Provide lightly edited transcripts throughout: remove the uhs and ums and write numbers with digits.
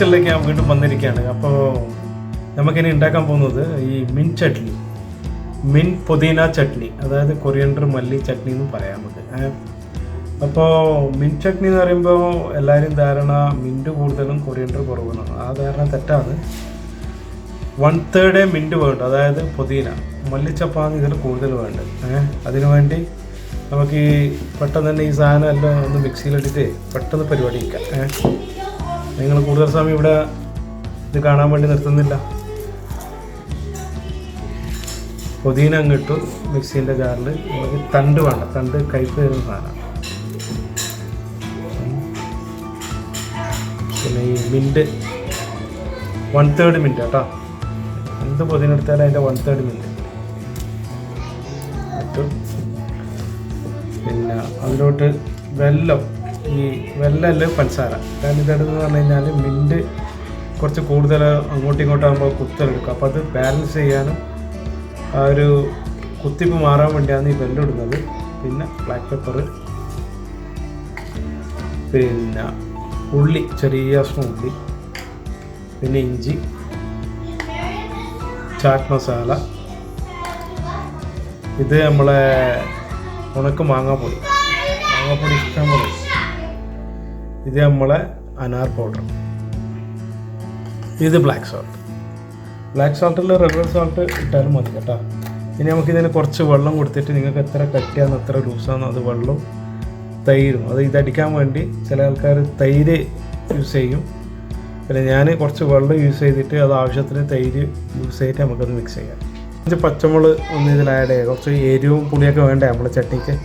കിച്ചണിലേക്ക് ഞാൻ വീണ്ടും വന്നിരിക്കുകയാണ്. അപ്പോൾ നമുക്കിനി ഉണ്ടാക്കാൻ പോകുന്നത് ഈ മിൻ ചട്നി, മിൻ പുതിന ചട്നി, അതായത് കൊറിയൻഡർ മല്ലി ചട്നി എന്നും പറയാം നമുക്ക്. അപ്പോൾ മിൻ ചട്നി എന്ന് പറയുമ്പോൾ എല്ലാവരും ധാരണ മിൻറ്റ് കൂടുതലും കൊറിയൻഡർ കുറവാണ്. ആ ധാരണ തെറ്റാണ്. 1/3 മിൻറ്റ് വേണ്ട, അതായത് പുതിന, മല്ലിച്ചപ്പാണ് ഇതിൽ കൂടുതൽ വേണ്ടത്. അതിനുവേണ്ടി നമുക്ക് ഈ പെട്ടെന്ന് തന്നെ ഈ സാധനം എല്ലാം ഒന്ന് മിക്സിയിലിട്ടിട്ട് പെട്ടെന്ന് പരിപാടി വയ്ക്കാം. നിങ്ങൾ കൂടുതൽ സമയം ഇവിടെ ഇത് കാണാൻ വേണ്ടി നിർത്തുന്നില്ല. പുതിന അങ്ങിട്ടു മിക്സീൻ്റെ ജാറിൽ. നമുക്ക് തണ്ട് വേണ്ട, തണ്ട് കയ്പ്പ് തരുന്ന സാധനമാണ്. പിന്നെ ഈ മിൻറ്റ് 1/3 മിൻറ്റ് കേട്ടോ. എന്ത് പുതിന എടുത്താലും അതിൻ്റെ 1/3 മിൻറ്റ് ഇട്ടു. പിന്നെ അതിലോട്ട് വെല്ലം, ഈ വെല്ലമല്ല പഞ്ചസാര. കാരണം ഇതെടുന്ന് പറഞ്ഞു കഴിഞ്ഞാൽ മിൻറ്റ് കുറച്ച് കൂടുതൽ അങ്ങോട്ടും ഇങ്ങോട്ടും ആകുമ്പോൾ കുത്തെടുക്കും. അപ്പോൾ അത് ബാലൻസ് ചെയ്യാനും ആ ഒരു കുത്തിപ്പ് മാറാൻ വേണ്ടിയാണ് ഈ വെല്ലം ഇടുന്നത്. പിന്നെ ബ്ലാക്ക് പെപ്പർ, പിന്നെ ഉള്ളി, ചെറിയ സ്പൂൺ ഉള്ളി, പിന്നെ ഇഞ്ചി, ചാറ്റ് മസാല, ഇത് നമ്മളെ ഉണക്ക് മാങ്ങാപ്പൊടി ഇഷ്ടം പോലെ, ഇത് നമ്മളെ അനാർ പൗഡർ, ഇത് ബ്ലാക്ക് സാൾട്ടിൽ റെഗുലർ സാൾട്ട് ഇട്ടാലും മതി കേട്ടോ. ഇനി നമുക്കിതിന് കുറച്ച് വെള്ളം കൊടുത്തിട്ട് നിങ്ങൾക്ക് എത്ര കട്ടിയാണെന്ന് എത്ര ലൂസാണെന്നോ അത് വെള്ളം, തൈരും, അത് ഇതടിക്കാൻ വേണ്ടി ചില ആൾക്കാർ തൈര് യൂസ് ചെയ്യും. പിന്നെ ഞാൻ കുറച്ച് വെള്ളം യൂസ് ചെയ്തിട്ട് അത് ആവശ്യത്തിന് തൈര് യൂസ് ചെയ്തിട്ട് നമുക്കത് മിക്സ് ചെയ്യാം. കുറച്ച് പച്ചമുളക് ഒന്ന് ഇതിൽ ആഡ് ചെയ്യുക. കുറച്ച് എരിവും പുളിയൊക്കെ വേണ്ടേ നമ്മളെ ചട്നിക്ക്.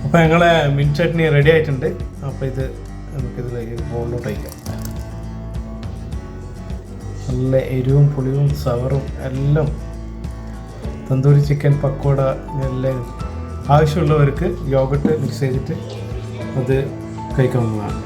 അപ്പോൾ ഞങ്ങളെ മിൻ ചട്നി റെഡി ആയിട്ടുണ്ട്. അപ്പോൾ ഇത് നമുക്കിതിലേക്ക് ബോളിലോട്ട് വയ്ക്കാം. നല്ല എരിവും പുളിയും സവറും എല്ലാം, തന്തൂരി ചിക്കൻ പക്കോട എല്ലാം. ആവശ്യമുള്ളവർക്ക് യോഗട്ട് മിക്സ് ചെയ്തിട്ട് അത് കഴിക്കാവുന്നതാണ്.